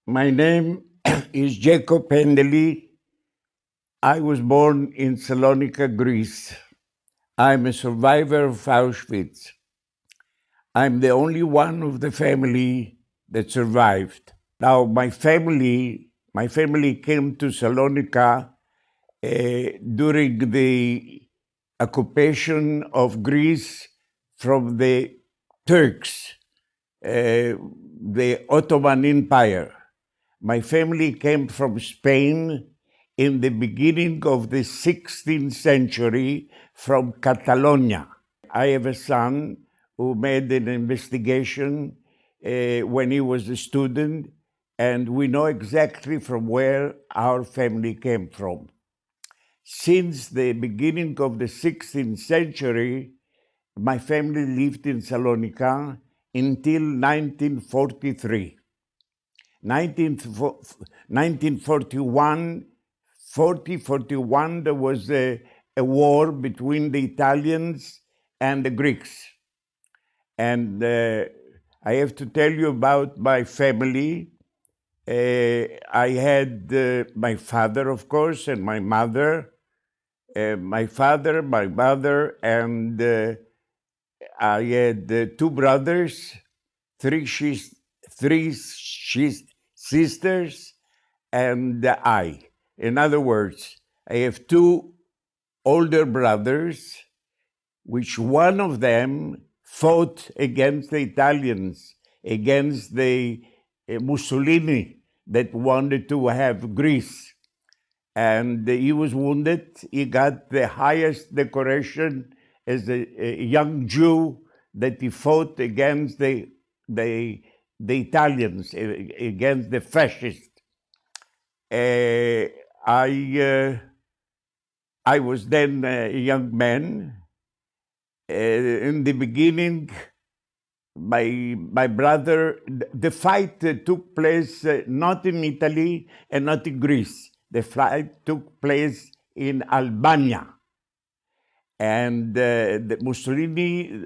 My name is Jacob Handeli. I was born in Salonika, Greece. I'm a survivor of Auschwitz. I'm the only one of the family that survived. Now, my family came to Salonika during the occupation of Greece from the Turks, the Ottoman Empire. My family came from Spain in the beginning of the 16th century from Catalonia. I have a son who made an investigation when he was a student, and we know exactly from where our family came from. Since the beginning of the 16th century, my family lived in Salonika until 1943. 1941, 41, there was a war between the Italians and the Greeks. And I have to tell you about my family. I had my father, of course, and my mother. My father, my mother, and I had two brothers, three sisters, and I. In other words, I have two older brothers, which one of them fought against the Italians, against the Mussolini that wanted to have Greece. And he was wounded. He got the highest decoration as a young Jew, that he fought against the Italians, against the fascists. I was then a young man. In the beginning, my brother, the fight took place not in Italy and not in Greece. The fight took place in Albania. And the Mussolini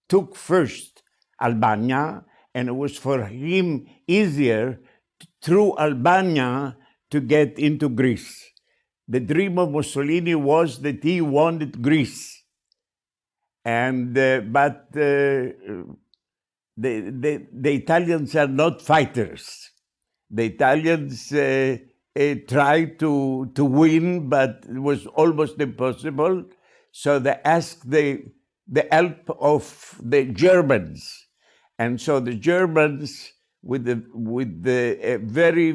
took first Albania, and it was for him easier through Albania to get into Greece. The dream of Mussolini was that he wanted Greece. And but the Italians are not fighters. The Italians tried to win, but it was almost impossible. So they asked the help of the Germans, and so the Germans, with the very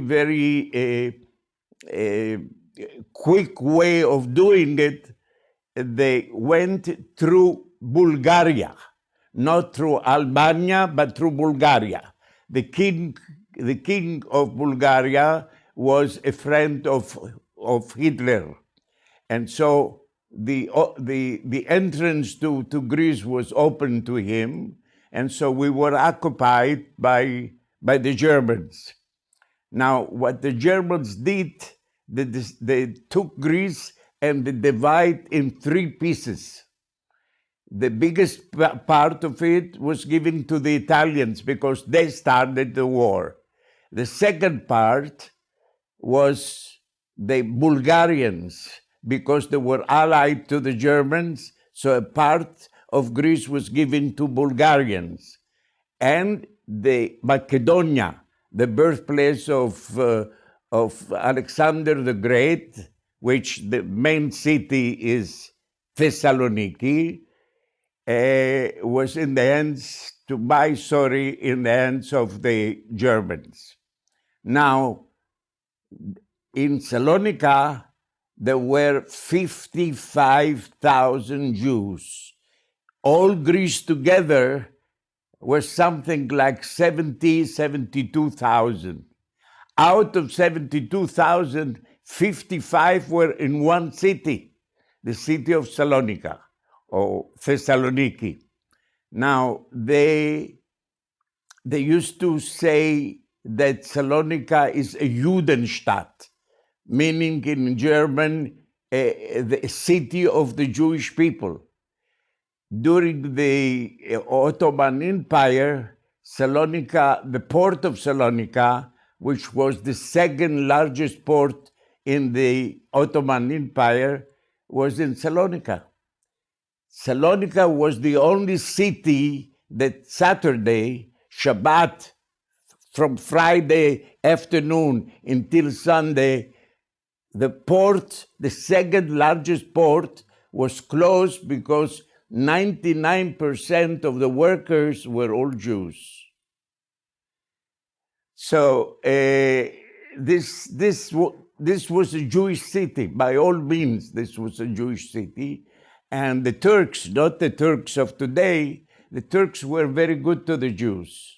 quick way of doing it, they went through Bulgaria, not through Albania, but through Bulgaria. The king of Bulgaria was a friend of Hitler, and so the entrance to Greece was open to him, and so we were occupied by the Germans. Now, what the Germans did, they took Greece and they divide in three pieces. The biggest part of it was given to the Italians because they started the war. The second part was the Bulgarians because they were allied to the Germans, so a part of Greece was given to Bulgarians. And the Macedonia, the birthplace of Alexander the Great, which the main city is Thessaloniki, was in the hands in the hands of the Germans. Now, in Salonika, there were 55,000 Jews. All Greece together was something like 72,000. Out of 72,000, 55 were in one city, the city of Salonika, or Thessaloniki. Now, they used to say that Salonika is a Judenstadt, meaning in German, the city of the Jewish people. During the Ottoman Empire, Salonika, the port of Salonika, which was the second largest port in the Ottoman Empire, was in Salonika. Salonika was the only city that Saturday, Shabbat, from Friday afternoon until Sunday, the port, the second largest port, was closed because 99% of the workers were all Jews. So this was a Jewish city. By all means, this was a Jewish city. And the Turks, not the Turks of today, the Turks were very good to the Jews.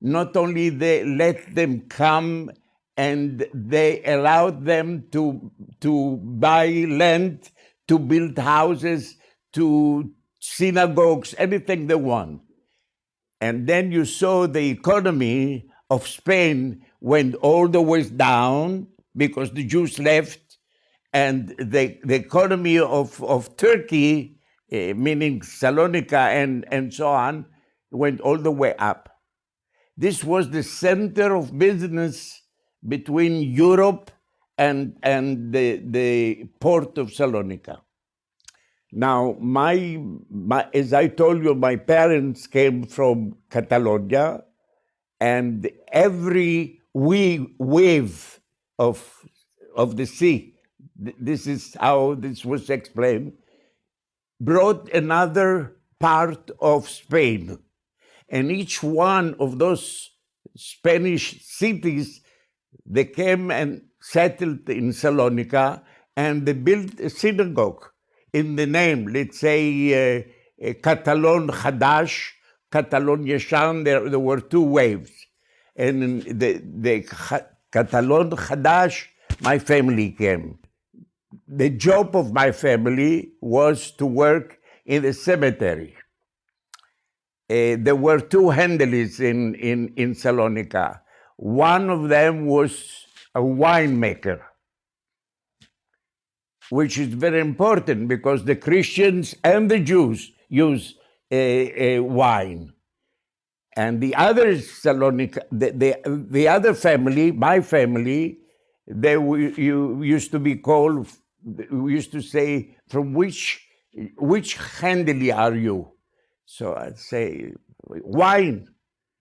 Not only they let them come and they allowed them to buy land, to build houses, to synagogues, anything they want. And then you saw the economy of Spain went all the way down because the Jews left, and the economy of Turkey, meaning Salonika and so on, went all the way up. This was the center of business between Europe and the port of Salonika. Now, as I told you, my parents came from Catalonia, and every wave of the sea, this is how this was explained, brought another part of Spain. And each one of those Spanish cities, they came and settled in Salonika, and they built a synagogue in the name, let's say, Catalon Hadash, Catalon Yeshan. There were two waves. And the Catalon Hadash, my family came. The job of my family was to work in the cemetery. There were two Handelis in Salonika. One of them was a winemaker, which is very important because the Christians and the Jews use wine. And the other Salonika, the other family, my family, you used to be called, we used to say, from which Handeli are you? So I'd say, wine.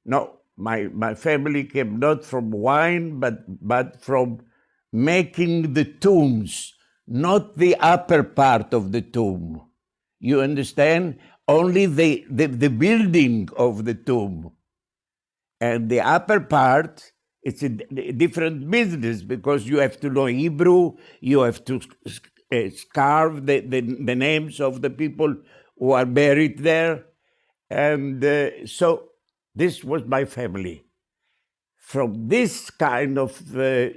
No, my family came not from wine, but from making the tombs, not the upper part of the tomb. You understand? Only the building of the tomb. And the upper part, it's a different business because you have to know Hebrew, you have to carve the names of the people who are buried there. And so this was my family. From this kind of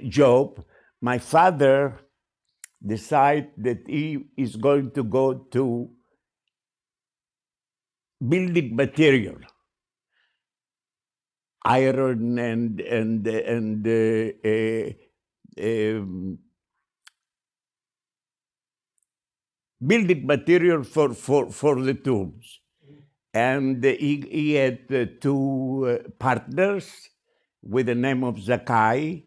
job, my father decided that he is going to go to building material, iron and building material for the tombs. And he had two partners with the name of Zakai,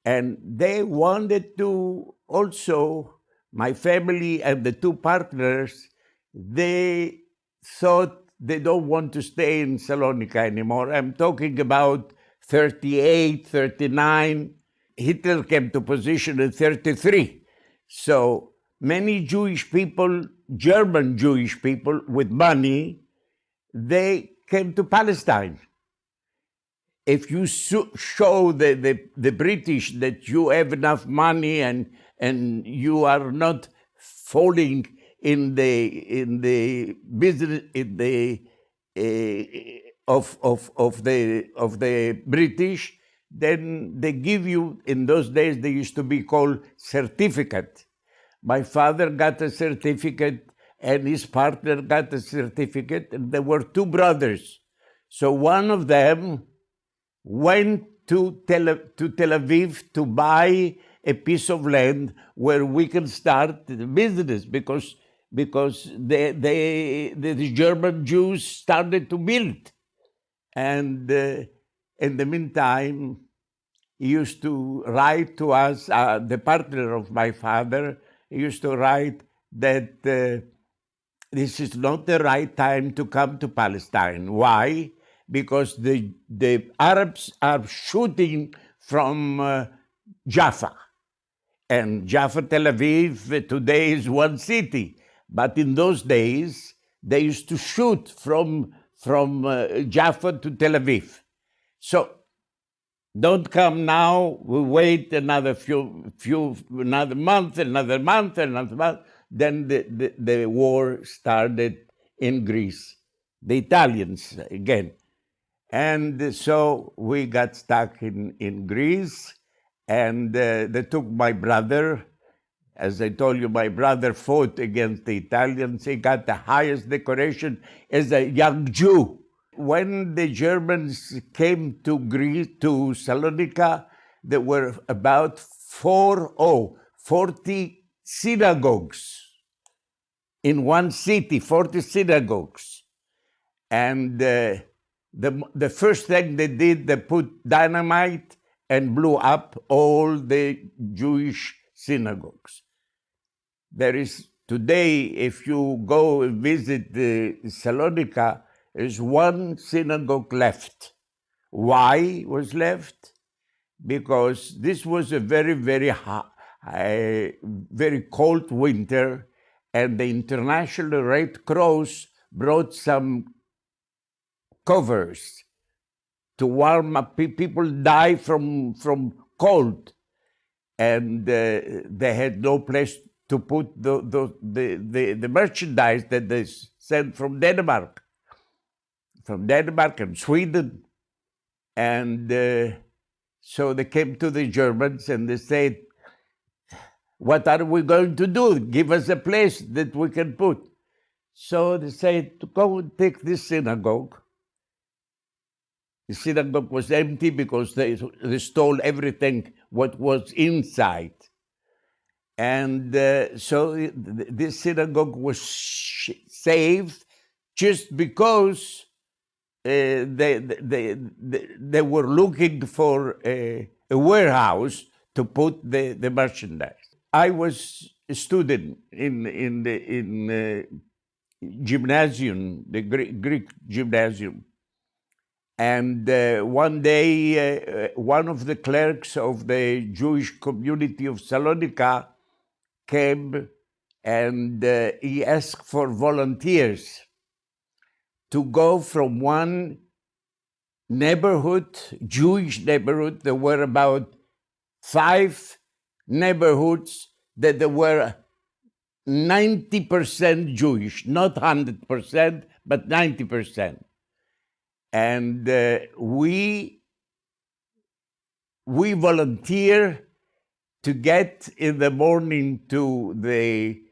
and they wanted to also, my family and the two partners, they thought they don't want to stay in Salonika anymore. I'm talking about 38, 39. Hitler came to position in 33. So many Jewish people, German Jewish people with money, they came to Palestine. If you show the British that you have enough money and you are not falling in the business of the British, then they give you, in those days they used to be called certificate. My father got a certificate and his partner got a certificate, and there were two brothers. So one of them went to Tel Aviv to buy a piece of land where we can start the business because the German Jews started to build. And in the meantime, he used to write to us, the partner of my father, he used to write that this is not the right time to come to Palestine. Why? Because the Arabs are shooting from Jaffa. And Jaffa, Tel Aviv, today is one city. But in those days, they used to shoot from Jaffa to Tel Aviv. So don't come now, we wait another another month, another month, another month. Then the war started in Greece, the Italians again. And so we got stuck in Greece, and they took my brother. As I told you, my brother fought against the Italians. He got the highest decoration as a young Jew. When the Germans came to Greece, to Salonika, there were about 40 synagogues in one city, 40 synagogues. And the first thing they did, they put dynamite and blew up all the Jewish synagogues. There is today, if you go and visit Salonika, there's one synagogue left. Why was left? Because this was a very, very hot, very cold winter, and the International Red Cross brought some covers to warm up. People die from cold, and they had no place to put the merchandise that they sent from Denmark and Sweden. And so they came to the Germans and they said, what are we going to do? Give us a place that we can put. So they said, to go and take this synagogue. The synagogue was empty because they stole everything what was inside. And so this synagogue was saved just because they were looking for a warehouse to put the merchandise. I was a student in the gymnasium, the Greek gymnasium. And one day, one of the clerks of the Jewish community of Salonika came and he asked for volunteers to go from one neighborhood, Jewish neighborhood. There were about 5 neighborhoods that there were 90% Jewish, not 100%, but 90%. And we volunteer to get in the morning to the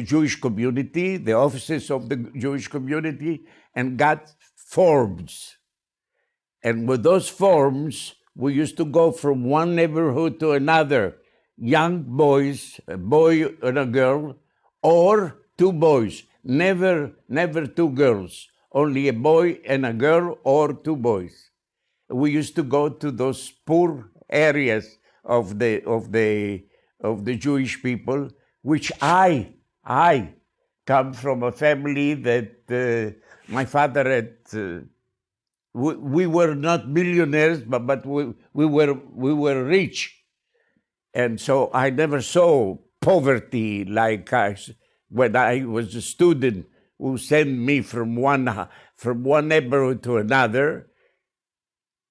Jewish community, the offices of the Jewish community, and got forms. And with those forms, we used to go from one neighborhood to another. Young boys, a boy and a girl, or 2 boys, never 2 girls. Only a boy and a girl or 2 boys. We used to go to those poor areas of the Jewish people, which I come from a family that my father had. We were not millionaires, but we were rich, and so I never saw poverty like when I was a student, who sent me from one neighborhood to another.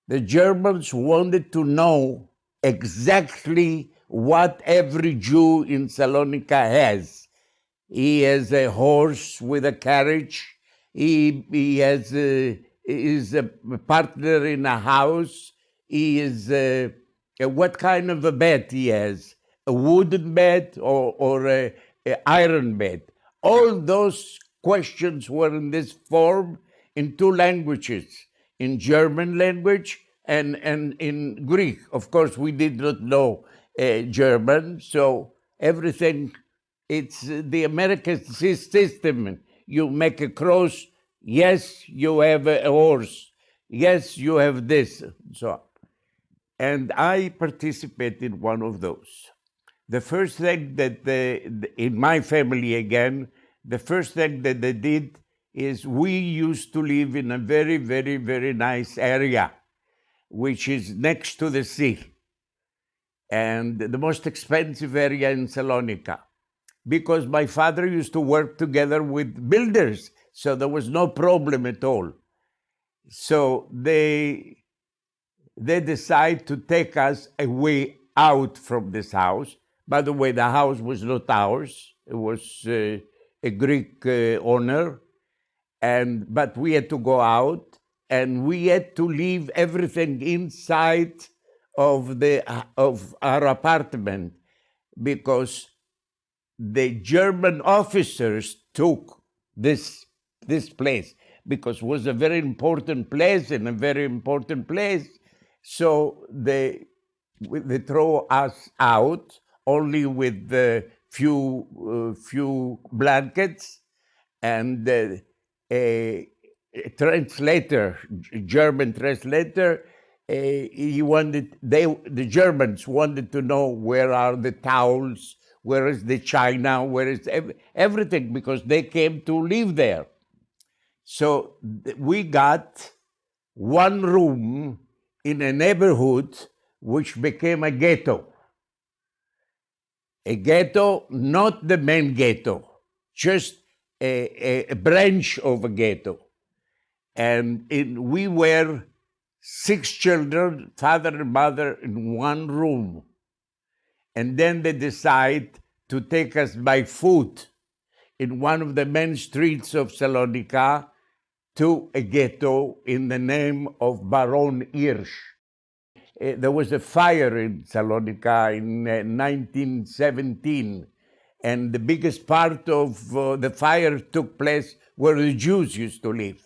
The Germans wanted to know exactly what every Jew in Salonika has. He has a horse with a carriage. He has is a partner in a house. He is what kind of a bed he has? A wooden bed or a iron bed? All those questions were in this form in 2 languages, in German language and in Greek. Of course, we did not know German, so everything, it's the American system. You make a cross, Yes, you have a horse. Yes, you have this. So on. And I participated in one of those. The first thing that in my family again, the first thing that they did is we used to live in a very, very, very nice area, which is next to the sea, and the most expensive area in Salonika, because my father used to work together with builders, so there was no problem at all. So they decide to take us away out from this house. By the way, the house was not ours; it was a Greek owner, but we had to go out, and we had to leave everything inside of our apartment, because the German officers took this place, because it was a very important place and a very important place. So they throw us out only with a few blankets, and a translator, German translator, the Germans wanted to know where are the towels, where is the china, where is everything, because they came to live there. So we got one room in a neighborhood which became a ghetto. A ghetto, not the main ghetto, just a branch of a ghetto. And we were 6 children, father and mother, in one room. And then they decide to take us by foot in one of the main streets of Salonika to a ghetto in the name of Baron Hirsch. There was a fire in Salonika in 1917, and the biggest part of the fire took place where the Jews used to live.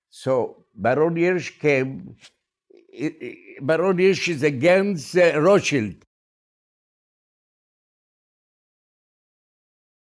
So Baron Hirsch came. Baron Hirsch is against Rothschild.